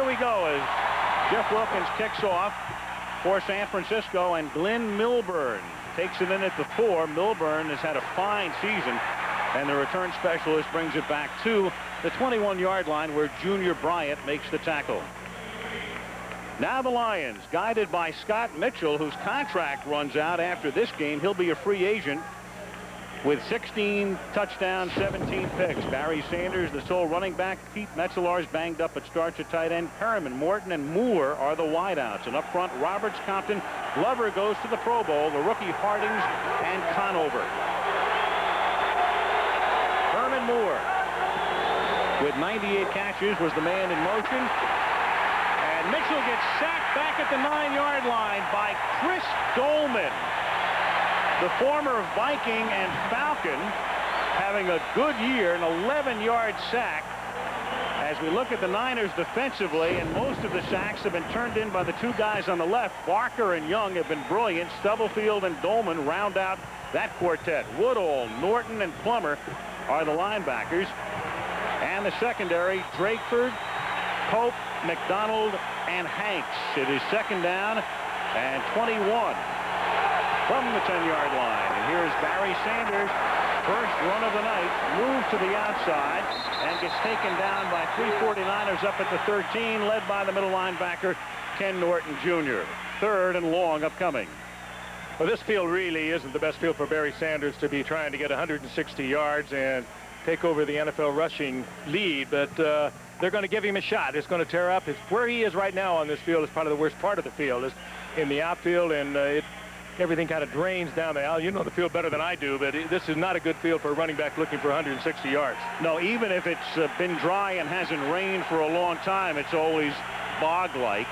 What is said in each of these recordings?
here we go as Jeff Wilkins kicks off for San Francisco, and Glenn Milburn takes it in at the 4. Milburn has had a fine season, and the return specialist brings it back to the 21-yard line where Junior Bryant makes the tackle. Now the Lions, guided by Scott Mitchell, whose contract runs out after this game. He'll be a free agent with 16 touchdowns, 17 picks. Barry Sanders, the sole running back. Pete Metzelar's banged up but starts at tight end. Perriman, Morton, and Moore are the wideouts. And up front, Roberts, Compton, Glover goes to the Pro Bowl, the rookie Hardings, and Conover. Herman Moore, with 98 catches, was the man in motion. And Mitchell gets sacked back at the 9-yard line by Chris Dolman, the former Viking and Falcon, having a good year, an 11-yard sack. As we look at the Niners defensively, and most of the sacks have been turned in by the two guys on the left. Barker and Young have been brilliant. Stubblefield and Dolman round out that quartet. Woodall, Norton, and Plummer are the linebackers. And the secondary, Drakeford, Pope, McDonald, and Hanks. It is second down and 21 from the 10-yard line. And here's Barry Sanders, first run of the night, moves to the outside and gets taken down by 3 49ers up at the 13, led by the middle linebacker, Ken Norton Jr. Third and long upcoming. Well, this field really isn't the best field for Barry Sanders to be trying to get 160 yards and take over the NFL rushing lead, but they're going to give him a shot. It's going to tear up. Where he is right now on this field is probably the worst part of the field, is in the outfield, and everything kind of drains down the alley. You know the field better than I do, but this is not a good field for a running back looking for 160 yards. No, even if it's been dry and hasn't rained for a long time, it's always bog-like.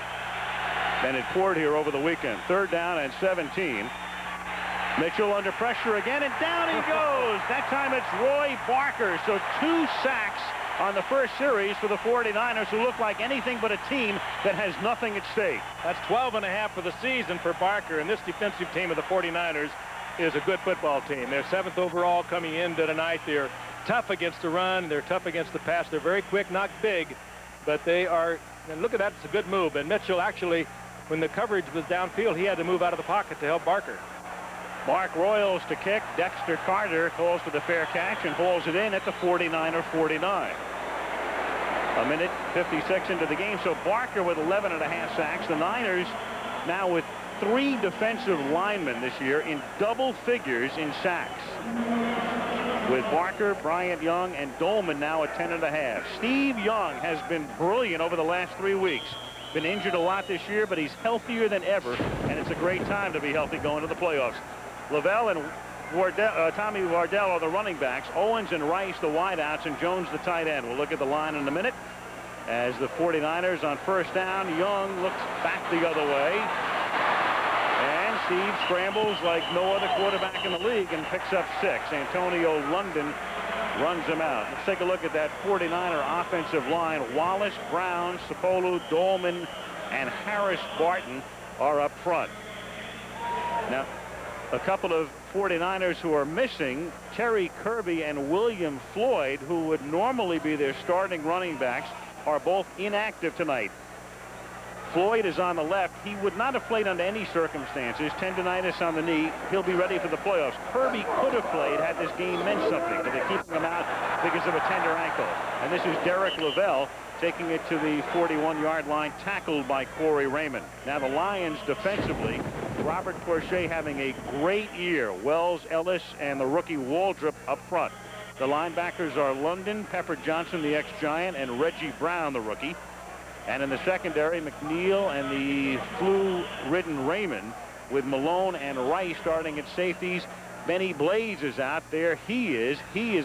And it poured here over the weekend. Third down and 17. Mitchell under pressure again, and down he goes. That time it's Roy Barker. So 2 sacks on the first series for the 49ers, who look like anything but a team that has nothing at stake. That's 12.5 for the season for Barker, and this defensive team of the 49ers is a good football team. They're 7th overall coming into tonight. They're tough against the run. They're tough against the pass. They're very quick, not big, but they are, and look at that, it's a good move. And Mitchell actually, when the coverage was downfield, he had to move out of the pocket to help Barker. Mark Royals to kick. Dexter Carter calls for the fair catch and hauls it in at the 49er 49. A minute 56 into the game. So Barker with 11.5 sacks. The Niners now with 3 defensive linemen this year in double figures in sacks, with Barker, Bryant, Young, and Dolman now at 10.5. Steve Young has been brilliant over the last 3 weeks. Been injured a lot this year, but he's healthier than ever, and it's a great time to be healthy going to the playoffs. Lavelle and Tommy Wardell are the running backs. Owens and Rice the wideouts, and Jones the tight end. We'll look at the line in a minute. As the 49ers on first down, Young looks back the other way. And Steve scrambles like no other quarterback in the league and picks up 6. Antonio London runs him out. Let's take a look at that 49er offensive line. Wallace, Brown, Sapolu, Dolman, and Harris Barton are up front. Now, a couple of 49ers who are missing, Terry Kirby and William Floyd, who would normally be their starting running backs, are both inactive tonight. Floyd is on the left. He would not have played under any circumstances. Tendinitis on the knee. He'll be ready for the playoffs. Kirby could have played had this game meant something, but they're keeping him out because of a tender ankle. And this is Derek Lavelle taking it to the 41-yard line, tackled by Corey Raymond. Now the Lions defensively, Robert Corché having a great year. Wells, Ellis, and the rookie Waldrop up front. The linebackers are London, Pepper Johnson, the ex-Giant, and Reggie Brown, the rookie. And in the secondary, McNeil and the flu-ridden Raymond, with Malone and Rice starting at safeties. Benny Blaze is out there. He is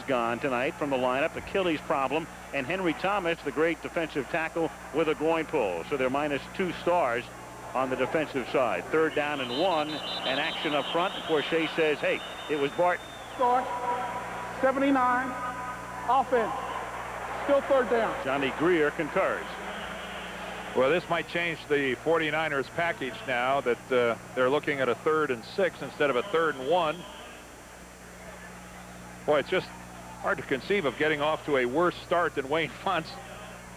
gone tonight from the lineup, Achilles problem. And Henry Thomas, the great defensive tackle, with a groin pull. So they're minus 2 stars on the defensive side. Third down and 1, and action up front. And Corché says, hey, it was Barton. Start, 79, offense, still third down. Johnny Greer concurs. Well, this might change the 49ers package now that they're looking at a 3rd and 6 instead of a 3rd and 1. Boy, it's just hard to conceive of getting off to a worse start than Wayne Font's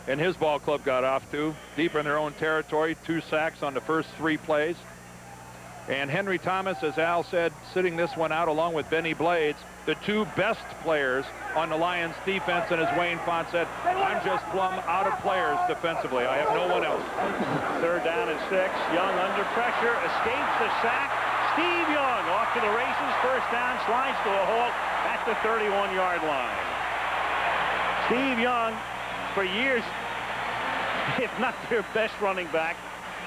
and his ball club got off to. Deep in their own territory, 2 sacks on the first 3 plays. And Henry Thomas, as Al said, sitting this one out along with Benny Blades, the 2 best players on the Lions defense. And as Wayne Font said, I'm just plumb out of players defensively. I have no one else. 3rd down and 6. Young under pressure, escapes the sack. Steve Young off to the races. 1st down, slides to a halt at the 31-yard line. Steve Young, for years, if not their best running back,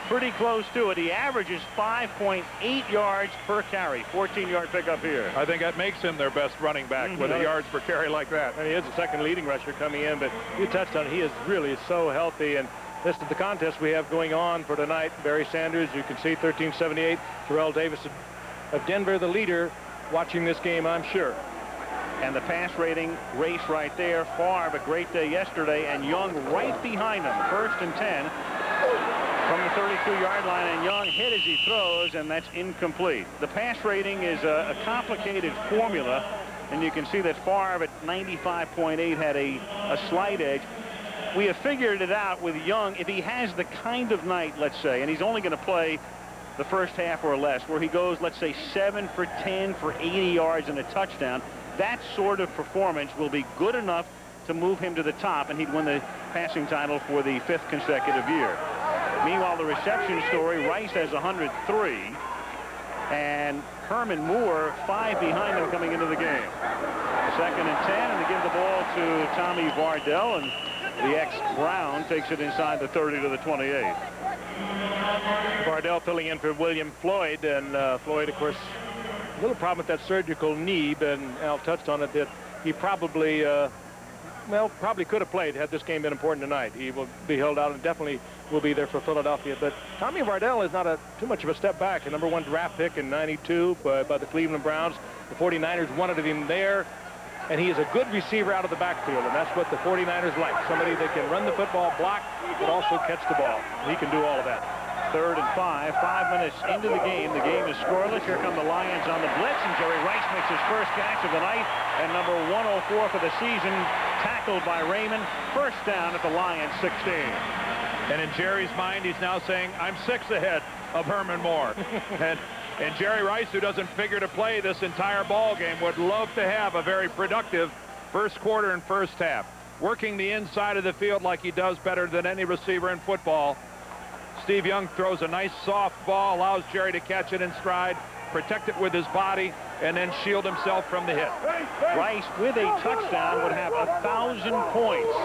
pretty close to it. He averages 5.8 yards per carry. 14-yard pickup here. I think that makes him their best running back with the yards per carry like that. And he is the 2nd leading rusher coming in, but you touched on it. He is really so healthy. And this is the contest we have going on for tonight. Barry Sanders, you can see 1378. Terrell Davis of Denver, the leader, watching this game, I'm sure. And the pass rating race right there. Favre, a great day yesterday, and Young right behind him. 1st and 10 from the 32-yard line, and Young hit as he throws, and that's incomplete. The pass rating is a complicated formula, and you can see that Favre at 95.8 had a slight edge. We have figured it out with Young. If he has the kind of night, let's say, and he's only going to play the first half or less, where he goes, let's say, 7 for 10 for 80 yards and a touchdown, that sort of performance will be good enough to move him to the top, and he'd win the passing title for the 5th consecutive year. Meanwhile, the reception story, Rice has 103, and Herman Moore 5 behind him coming into the game. 2nd and 10, and they give the ball to Tommy Vardell, and the ex-Brown takes it inside the 30 to the 28. Vardell filling in for William Floyd, and Floyd, of course, a little problem with that surgical knee, and Al touched on it, that he probably, probably could have played had this game been important tonight. He will be held out and definitely will be there for Philadelphia. But Tommy Vardell is not too much of a step back. A #1 draft pick in '92 by the Cleveland Browns. The 49ers wanted him there, and he is a good receiver out of the backfield, and that's what the 49ers like. Somebody that can run the football, block, but also catch the ball. He can do all of that. 3rd and 5. 5 minutes into the game. The game is scoreless. Here come the Lions on the blitz, and Jerry Rice makes his first catch of the night, and number 104 for the season, tackled by Raymond. 1st down at the Lions 16. And in Jerry's mind, he's now saying, I'm 6 ahead of Herman Moore. and Jerry Rice, who doesn't figure to play this entire ball game, would love to have a very productive first quarter and first half. Working the inside of the field like he does better than any receiver in football. Steve Young throws a nice soft ball, allows Jerry to catch it in stride, protect it with his body, and then shield himself from the hit. Rice, with a touchdown, would have 1,000 points.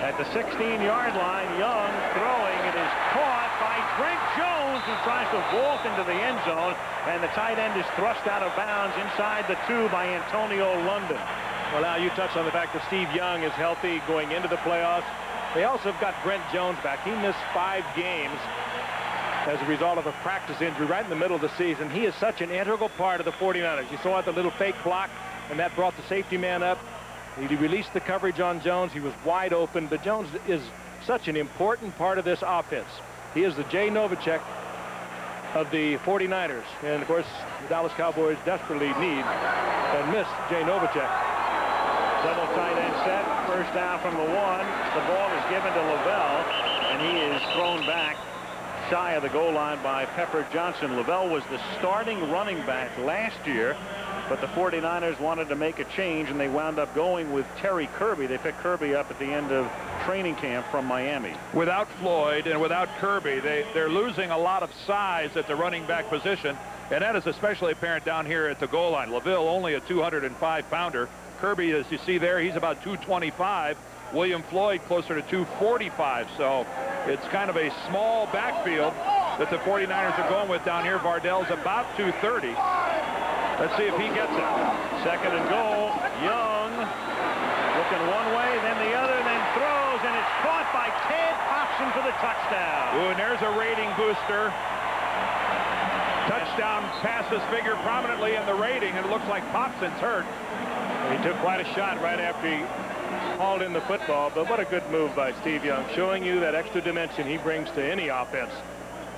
At the 16-yard line, Young throwing. It is caught by Brent Jones, who tries to vault into the end zone, and the tight end is thrust out of bounds inside the 2 by Antonio London. Well, now you touched on the fact that Steve Young is healthy going into the playoffs. They also have got Brent Jones back. He missed 5 games as a result of a practice injury right in the middle of the season. He is such an integral part of the 49ers. You saw the little fake block, and that brought the safety man up. He released the coverage on Jones. He was wide open, but Jones is such an important part of this offense. He is the Jay Novacek of the 49ers. And, of course, the Dallas Cowboys desperately need and miss Jay Novacek. Double tight end set. 1st down from the 1. The ball is given to Lavelle, and he is thrown back shy of the goal line by Pepper Johnson. Lavelle was the starting running back last year, but the 49ers wanted to make a change, and they wound up going with Terry Kirby. They picked Kirby up at the end of training camp from Miami. Without Floyd and without Kirby, they're losing a lot of size at the running back position, and that is especially apparent down here at the goal line. Lavelle only a 205-pounder. Kirby, as you see there, he's about 225. William Floyd closer to 245. So it's kind of a small backfield that the 49ers are going with down here. Vardell's about 230. Let's see if he gets it. 2nd and goal. Young looking one way, then the other, then throws, and it's caught by Ted Hobson for the touchdown. Ooh, and there's a rating booster. Touchdown passes figure prominently in the rating, and it looks like Hobson's hurt. He took quite a shot right after he hauled in the football, but what a good move by Steve Young, showing you that extra dimension he brings to any offense.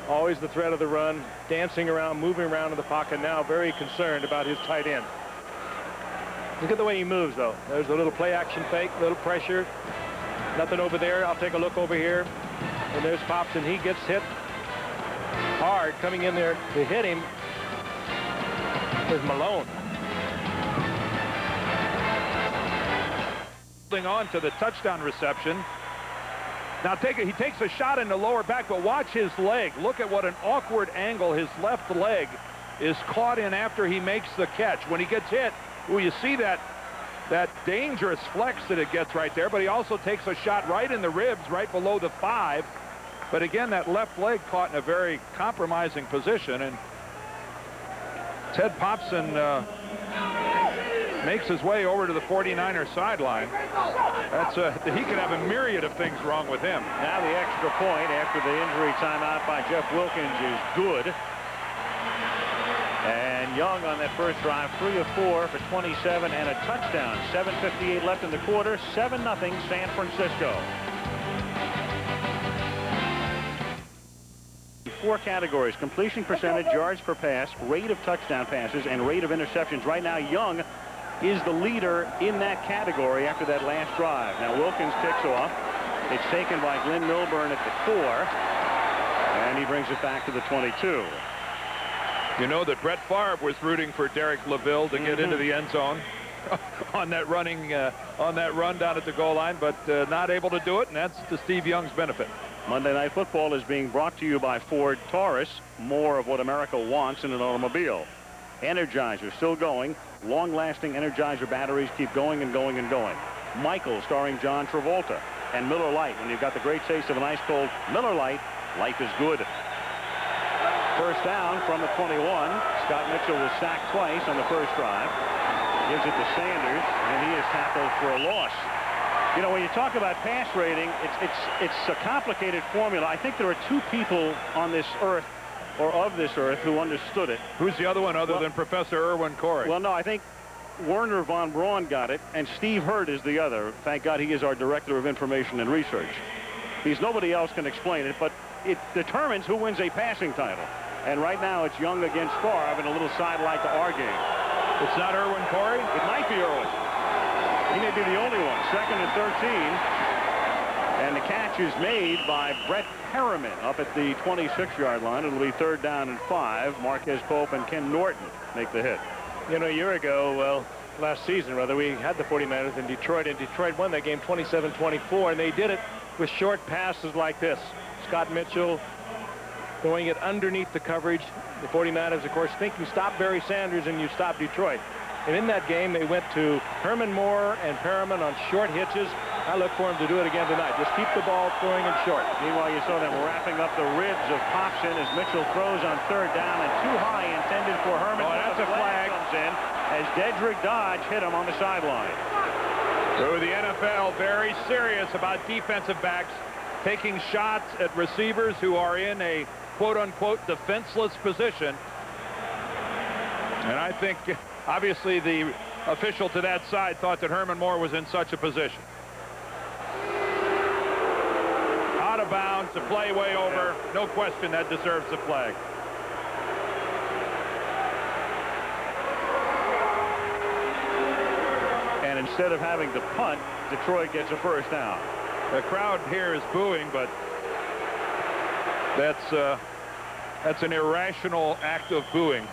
Always the threat of the run, dancing around, moving around in the pocket, now very concerned about his tight end. Look at the way he moves, though. There's a little play action fake, a little pressure. Nothing over there. I'll take a look over here. And there's Pops, and he gets hit hard. Coming in there to hit him is Malone. Holding on to the touchdown reception. Now he takes a shot in the lower back, but watch his leg. Look at what an awkward angle his left leg is caught in after he makes the catch. When he gets hit, ooh, you see that dangerous flex that it gets right there, but he also takes a shot right in the ribs, right below the 5. But again, that left leg caught in a very compromising position, and Ted Popson makes his way over to the 49er sideline. He could have a myriad of things wrong with him. Now the extra point after the injury timeout by Jeff Wilkins is good. And Young on that first drive, 3 of 4 for 27 and a touchdown. 7:58 left in the quarter. 7-0 San Francisco. 4 categories: completion percentage, yards per pass, rate of touchdown passes, and rate of interceptions. Right now, Young is the leader in that category after that last drive. Now Wilkins kicks off. It's taken by Glenn Milburn at the 4, and he brings it back to the 22. You know that Brett Favre was rooting for Derek LaVille to get into the end zone on that run down at the goal line, but not able to do it, and that's to Steve Young's benefit. Monday Night Football is being brought to you by Ford Taurus. More of what America wants in an automobile. Energizer still going. Long-lasting Energizer batteries keep going and going and going. Michael, starring John Travolta, and Miller Lite. When you've got the great taste of an ice-cold Miller Lite, life is good. First down from the 21. Scott Mitchell was sacked twice on the first drive. Gives it to Sanders, and he is tackled for a loss. You know, when you talk about pass rating, it's a complicated formula. I think there are 2 people on this earth, or of this earth, who understood it. Who's the other one other than Professor Irwin Corey? Well, no, I think Werner von Braun got it, and Steve Hurt is the other. Thank God he is our Director of Information and Research. Nobody else can explain it, but it determines who wins a passing title. And right now it's Young against Favre in a little sidelight to our game. It's not Irwin Corey? It might be Irwin. He may be the only one. 2nd and 13. And the catch is made by Brett Harriman up at the 26-yard line. It'll be 3rd down and 5. Marquez Pope and Ken Norton make the hit. You know, a year ago, well, last season, rather, we had the 49ers in Detroit, and Detroit won that game 27-24, and they did it with short passes like this. Scott Mitchell going it underneath the coverage. The 49ers, of course, think you stop Barry Sanders and you stop Detroit. And in that game, they went to Herman Moore and Perriman on short hitches. I look for him to do it again tonight. Just keep the ball throwing in short. Meanwhile, you saw them wrapping up the ribs of Popson as Mitchell throws on 3rd down and too high intended for Herman. Oh, that's a flag. Comes in as Dedrick Dodge hit him on the sideline. So the NFL very serious about defensive backs taking shots at receivers who are in a quote-unquote defenseless position. And I think obviously the official to that side thought that Herman Moore was in such a position. Out of bounds, the play way over. No question that deserves a flag. And instead of having to punt, Detroit gets a first down. The crowd here is booing, but that's an irrational act of booing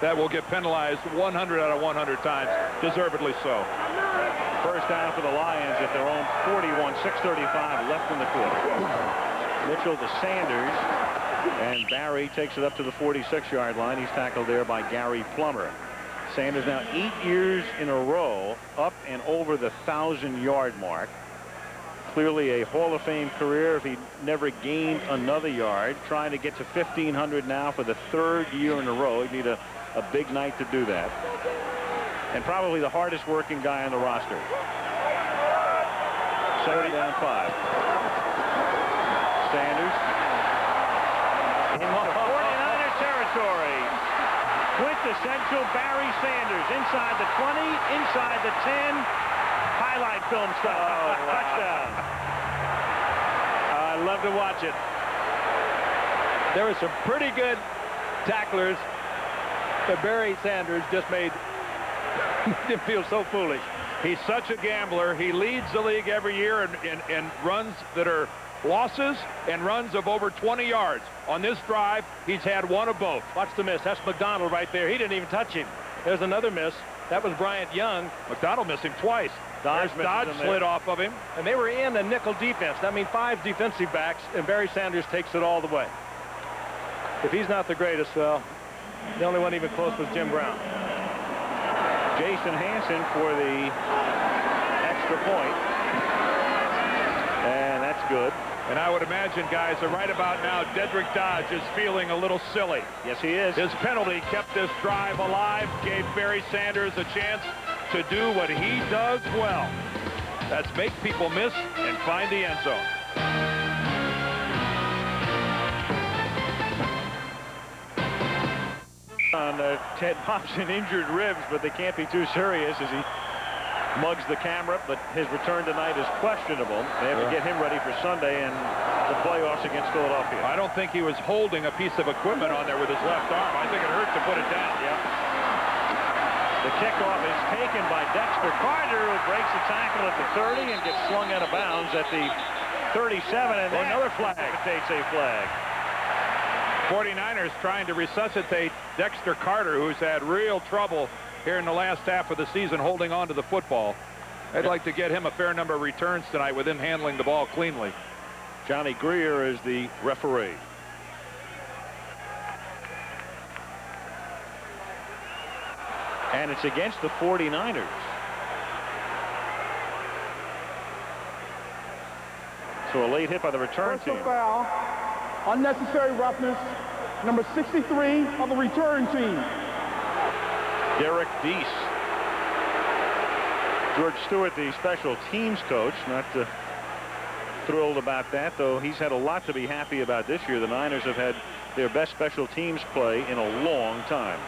that will get penalized 100 out of 100 times, deservedly so. First down for the Lions at their own 41, 6:35 left in the quarter. Mitchell to Sanders, and Barry takes it up to the 46-yard line. He's tackled there by Gary Plummer. Sanders now 8 years in a row up and over the 1,000-yard mark. Clearly a Hall of Fame career if he never gained another yard. Trying to get to 1,500 now for the 3rd year in a row. He'd need a big night to do that. And probably the hardest working guy on the roster. 2nd down 5. Sanders into 49er territory. Quintessential Barry Sanders inside the 20, inside the 10. Highlight film stuff. Oh, touchdown. I love to watch it. There were some pretty good tacklers, but Barry Sanders just made him feel so foolish. He's such a gambler. He leads the league every year in runs that are losses and runs of over 20 yards. On this drive, he's had one of both. Watch the miss. That's McDonald right there. He didn't even touch him. There's another miss. That was Bryant Young. McDonald missed him twice. Dodge slid off of him. And they were in a nickel defense. That means 5 defensive backs, and Barry Sanders takes it all the way. If he's not the greatest, well, the only one even close was Jim Brown. Jason Hansen for the extra point. And that's good. And I would imagine, guys, that right about now, Dedrick Dodge is feeling a little silly. Yes, he is. His penalty kept this drive alive, gave Barry Sanders a chance to do what he does well. That's make people miss and find the end zone. On Ted Thompson injured ribs, but they can't be too serious as he mugs the camera, but his return tonight is questionable. They have to get him ready for Sunday and the playoffs against Philadelphia. I don't think he was holding a piece of equipment on there with his left arm. I think it hurt to put it down. Yeah. The kickoff is taken by Dexter Carter, who breaks the tackle at the 30 and gets slung out of bounds at the 37, and then another flag takes a flag. 49ers trying to resuscitate Dexter Carter, who's had real trouble here in the last half of the season holding on to the football. I'd like to get him a fair number of returns tonight with him handling the ball cleanly. Johnny Greer is the referee. And it's against the 49ers. So a late hit by the return team. Personal foul, unnecessary roughness, number 63 of the return team. Derek Deese. George Stewart, the special teams coach, not thrilled about that, though he's had a lot to be happy about this year. The Niners have had their best special teams play in a long time.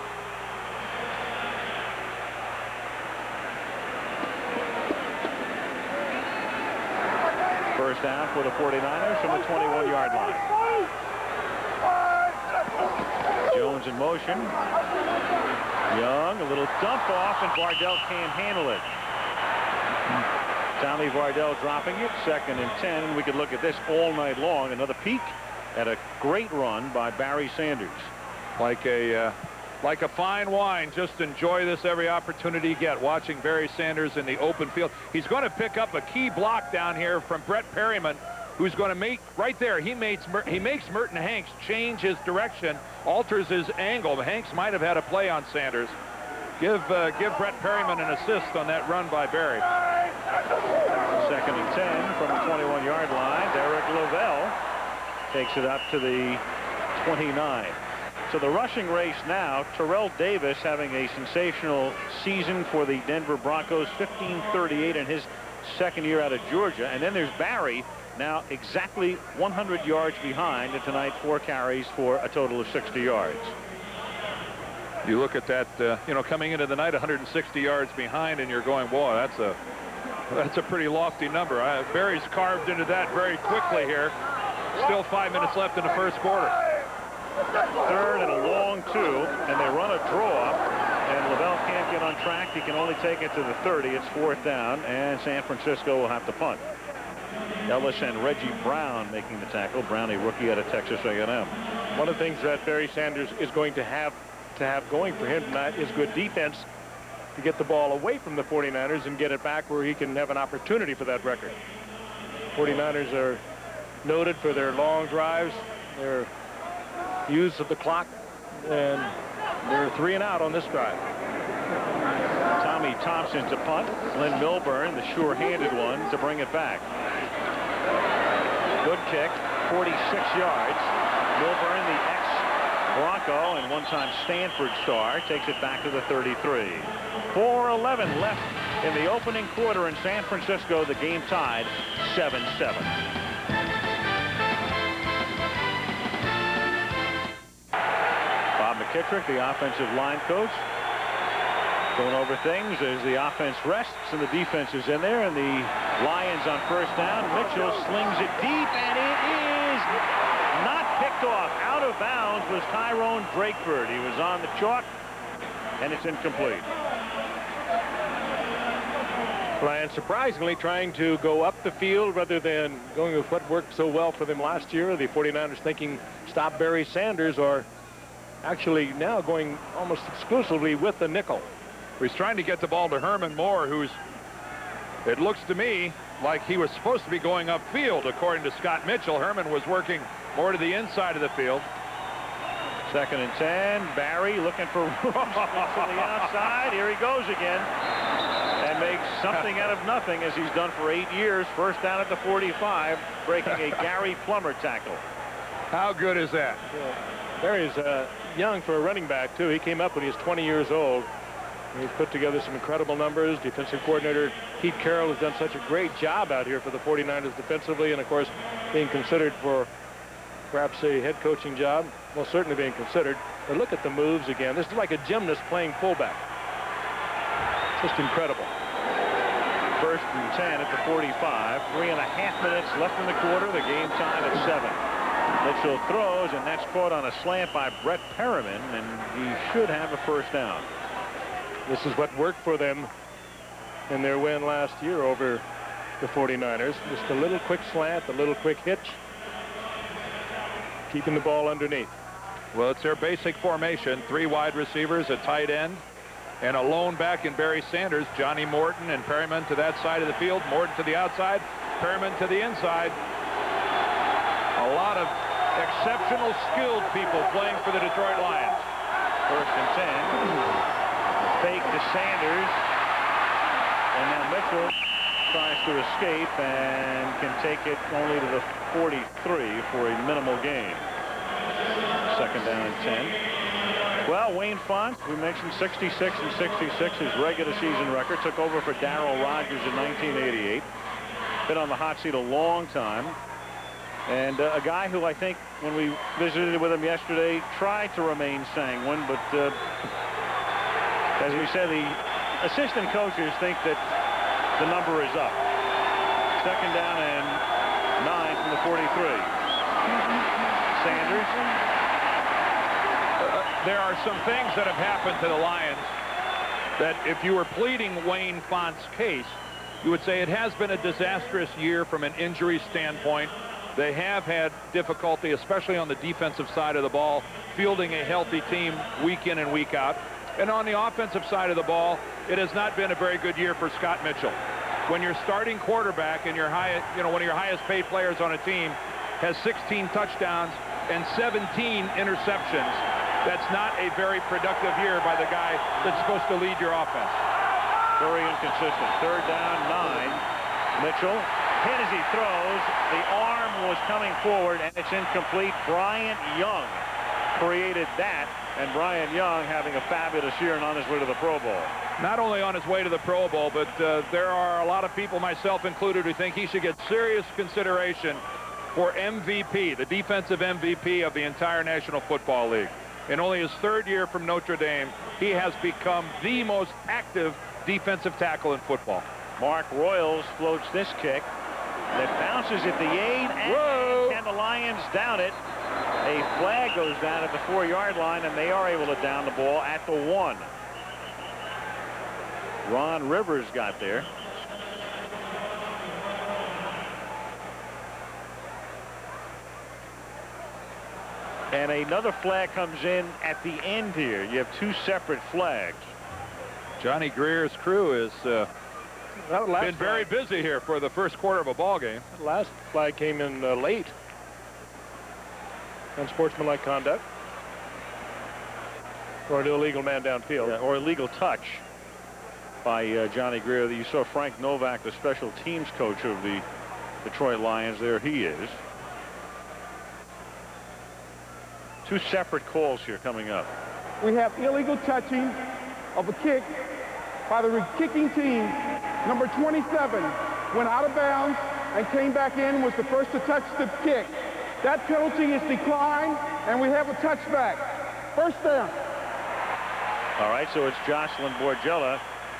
First down for the 49ers from the 21-yard line. Jones in motion. Young, a little dump off, and Vardell can't handle it. Tommy Vardell dropping it, 2nd and 10, and we could look at this all night long. Another peek at a great run by Barry Sanders. Like a fine wine, just enjoy this every opportunity you get. Watching Barry Sanders in the open field. He's going to pick up a key block down here from Brett Perryman, who's going to make right there. He makes Merton Hanks change his direction, alters his angle. Hanks might have had a play on Sanders. Give Brett Perryman an assist on that run by Barry. 2nd and 10 from the 21-yard line. Derek Lavelle takes it up to the 29. So the rushing race now, Terrell Davis having a sensational season for the Denver Broncos, 1538 in his second year out of Georgia. And then there's Barry, now exactly 100 yards behind, and tonight 4 carries for a total of 60 yards. You look at that, coming into the night 160 yards behind, and you're going, boy, that's a pretty lofty number. Barry's carved into that very quickly here. Still 5 minutes left in the first quarter. 3rd and a long 2, and they run a draw, and Lavelle can't get on track. He can only take it to the 30. It's 4th down, and San Francisco will have to punt. Ellis and Reggie Brown making the tackle. Brown, a rookie out of Texas A&M. One of the things that Barry Sanders is going to have going for him tonight is good defense to get the ball away from the 49ers and get it back where he can have an opportunity for that record. 49ers are noted for their long drives, their use of the clock, and they're 3 and out on this drive. Tommy Thompson to punt. Lynn Milburn, the sure-handed one, to bring it back. Good kick, 46 yards. Milburn, the ex-Bronco and one-time Stanford star, takes it back to the 33. 4:11 left in the opening quarter in San Francisco. The game tied 7-7. Bob McKittrick, the offensive line coach, going over things as the offense rests and the defense is in there, and the Lions on first down. Mitchell slings it deep, and it is not picked off. Out of bounds was Tyrone Drakeford. He was on the chalk, and it's incomplete. Lions surprisingly trying to go up the field rather than going with what worked so well for them last year. The 49ers thinking stop Barry Sanders, or actually now going almost exclusively with the nickel. He's trying to get the ball to Herman Moore, who's, it looks to me like he was supposed to be going upfield, according to Scott Mitchell. Herman was working more to the inside of the field. 2nd and 10. Barry looking for room to the outside. Here he goes again. And makes something out of nothing, as he's done for 8 years. First down at the 45, breaking a Gary Plummer tackle. How good is that? Barry's young for a running back, too. He came up when he was 20 years old. He's put together some incredible numbers. Defensive coordinator Pete Carroll has done such a great job out here for the 49ers defensively, and of course being considered for perhaps a head coaching job. Well, certainly being considered. But look at the moves again. This is like a gymnast playing fullback. Just incredible. 1st and 10 at the 45. 3.5 minutes left in the quarter. The game tied at 7. Mitchell throws, and that's caught on a slant by Brett Perriman, and he should have a first down. This is what worked for them in their win last year over the 49ers. Just a little quick slant, a little quick hitch, keeping the ball underneath. Well, it's their basic formation. 3 wide receivers, a tight end, and a lone back in Barry Sanders. Johnny Morton and Perryman to that side of the field. Morton to the outside, Perryman to the inside. A lot of exceptional skilled people playing for the Detroit Lions. 1st and 10. Fake to Sanders, and now Mitchell tries to escape and can take it only to the 43 for a minimal gain. 2nd down and 10. Well, Wayne Font, we mentioned 66 and 66, his regular season record, took over for Darrell Rogers in 1988. Been on the hot seat a long time, and a guy who I think when we visited with him yesterday tried to remain sanguine, but as we said, the assistant coaches think that the number is up. 2nd down and 9 from the 43. Sanders. There are some things that have happened to the Lions that if you were pleading Wayne Font's case, you would say it has been a disastrous year from an injury standpoint. They have had difficulty, especially on the defensive side of the ball, fielding a healthy team week in and week out. And on the offensive side of the ball, it has not been a very good year for Scott Mitchell. When your starting quarterback and your one of your highest paid players on a team has 16 touchdowns and 17 interceptions, that's not a very productive year by the guy that's supposed to lead your offense. Very inconsistent. 3rd down, 9. Mitchell hit as he throws. The arm was coming forward, and it's incomplete. Bryant Young created that. And Brian Young having a fabulous year and on his way to the Pro Bowl. Not only on his way to the Pro Bowl, but there are a lot of people, myself included, who think he should get serious consideration for MVP, the defensive MVP of the entire National Football League. In only his 3rd year from Notre Dame, he has become the most active defensive tackle in football. Mark Royals floats this kick that bounces at the 8, and can the Lions down it? A flag goes down at the 4-yard line, and they are able to down the ball at the 1. Ron Rivers got there. And another flag comes in at the end here. You have 2 separate flags. Johnny Greer's crew has been very busy here for the first quarter of a ball game. That last flag came in late. Unsportsmanlike conduct, or an illegal man downfield, or illegal touch by Johnny Greer. You saw Frank Novak, the special teams coach of the Detroit Lions. There he is. 2 separate calls here coming up. We have illegal touching of a kick by the kicking team. Number 27 went out of bounds and came back in, was the first to touch the kick. That penalty is declined, and we have a touchback. First down. All right, so it's Jocelyn Borgella.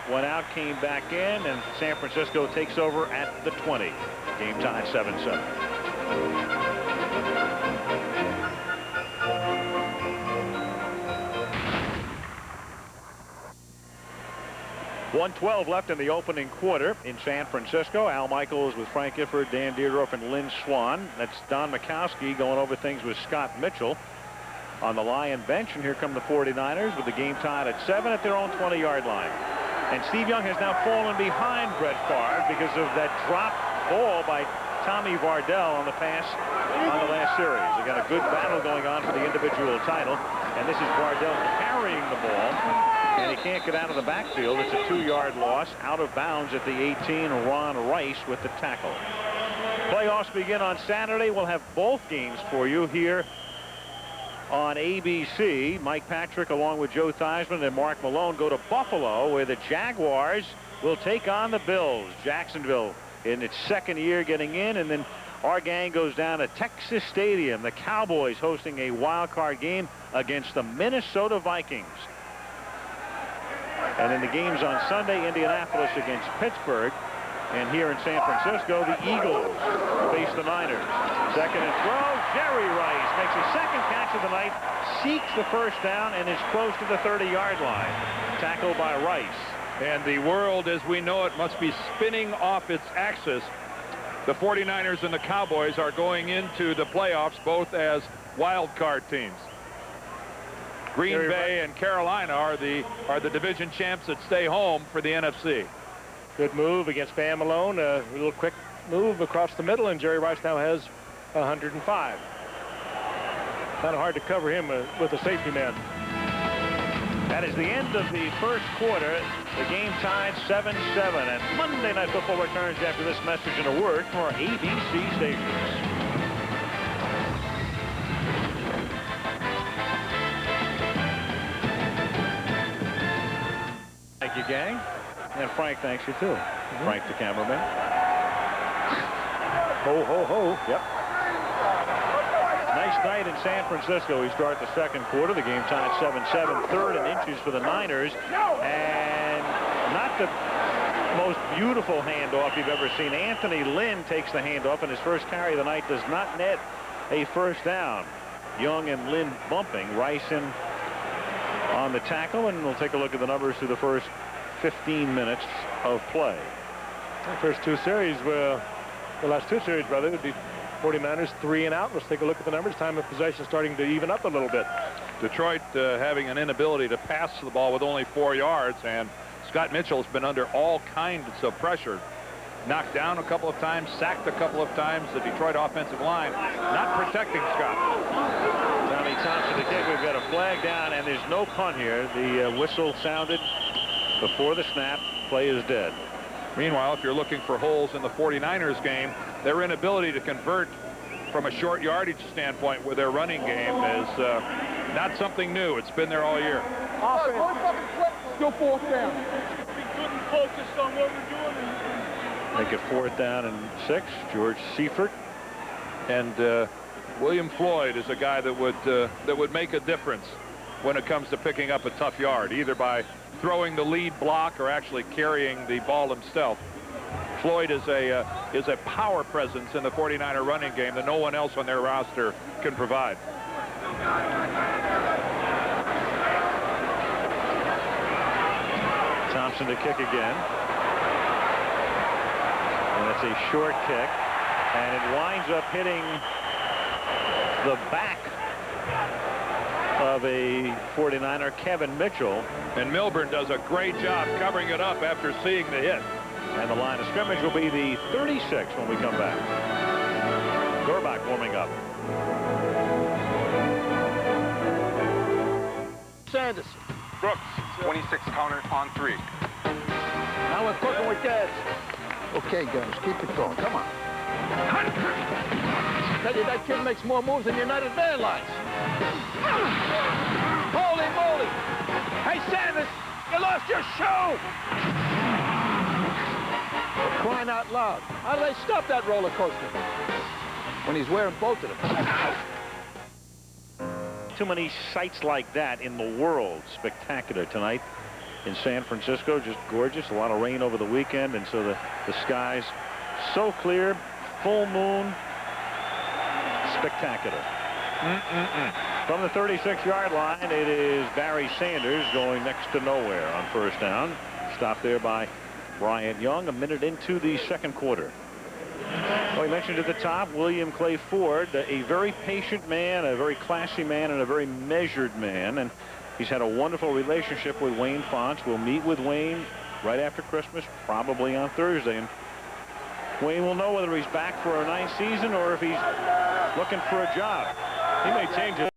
Went out, came back in, and San Francisco takes over at the 20. Game time 7-7. 1:12 left in the opening quarter in San Francisco. Al Michaels with Frank Gifford, Dan Dierdorf, and Lynn Swan. That's Don Mikowski going over things with Scott Mitchell on the Lion bench. And here come the 49ers with the game tied at 7 at their own 20-yard line. And Steve Young has now fallen behind Brett Favre because of that drop ball by Tommy Vardell on the pass on the last series. They got a good battle going on for the individual title. And this is Vardell carrying the ball. And he can't get out of the backfield. It's a 2-yard loss. Out of bounds at the 18. Ron Rice with the tackle. Playoffs begin on Saturday. We'll have both games for you here on ABC. Mike Patrick along with Joe Theismann and Mark Malone go to Buffalo, where the Jaguars will take on the Bills. Jacksonville in its second year getting in, and then our gang goes down to Texas Stadium. The Cowboys hosting a wild card game against the Minnesota Vikings. And then the games on Sunday, Indianapolis against Pittsburgh. And here in San Francisco, the Eagles face the Niners. Second and 12, Jerry Rice makes his second catch of the night, seeks the first down, and is close to the 30-yard line. Tackled by Rice. And the world as we know it must be spinning off its axis. The 49ers and the Cowboys are going into the playoffs both as wild card teams. Green Bay and Carolina are the division champs that stay home for the NFC. Good move against Van Malone. A little quick move across the middle, and Jerry Rice now has 105. Kind of hard to cover him with a safety man. That is the end of the first quarter. The game tied 7-7. And Monday Night Football returns after this message and a word from our ABC stations. Thank you, gang. And Frank thanks you, too. Frank, the cameraman. Ho, ho, ho. Yep. Nice night in San Francisco. We start the second quarter. The game tied 7-7. Third and inches for the Niners. And not the most beautiful handoff you've ever seen. Anthony Lynn takes the handoff, and his first carry of the night does not net a first down. Young and Lynn bumping. Rice in on the tackle, and we'll take a look at the numbers through the first 15 minutes of play. The first two series, the last two series, brother, would be 49ers 3 and out. Let's take a look at the numbers. Time of possession starting to even up a little bit. Detroit having an inability to pass the ball with only 4 yards, and Scott Mitchell has been under all kinds of pressure. Knocked down a couple of times, sacked a couple of times. The Detroit offensive line not protecting Scott. Tommy Thompson to kick. We've got a flag down, and there's no punt here. The whistle sounded before the snap. Play is dead. Meanwhile, if you're looking for holes in the 49ers game, their inability to convert from a short yardage standpoint with their running game is not something new. It's been there all year. Still fourth down. Be good and focused on what we're doing. Make it 4th down and 6. George Seifert. And William Floyd is a guy that would make a difference when it comes to picking up a tough yard, either by throwing the lead block or actually carrying the ball himself. Floyd is a power presence in the 49er running game that no one else on their roster can provide. Thompson to kick again. And it's a short kick, and it winds up hitting the back of a 49er, Kevin Mitchell. And Milburn does a great job covering it up after seeing the hit. And the line of scrimmage will be the 36 when we come back. Gorbach warming up. Sanders. Brooks, 26 counter on 3. Now we're cooking with gas. Okay, guys, keep it going. Come on. Tell you, that kid makes more moves than United Van Lines. Holy moly! Hey, Sanders, you lost your shoe! For crying out loud. How do they stop that roller coaster? When he's wearing both of them. Too many sights like that in the world. Spectacular tonight in San Francisco. Just gorgeous. A lot of rain over the weekend, and so the skies so clear. Full moon. Spectacular. From the 36-yard line, it is Barry Sanders going next to nowhere on first down. Stop there by Bryant Young a minute into the second quarter. Well, we mentioned at the top William Clay Ford, a very patient man, a very classy man, and a very measured man. And he's had a wonderful relationship with Wayne Fontes. We'll meet with Wayne right after Christmas, probably on Thursday. And Wayne will know whether he's back for a nice season or if he's looking for a job. He may change it.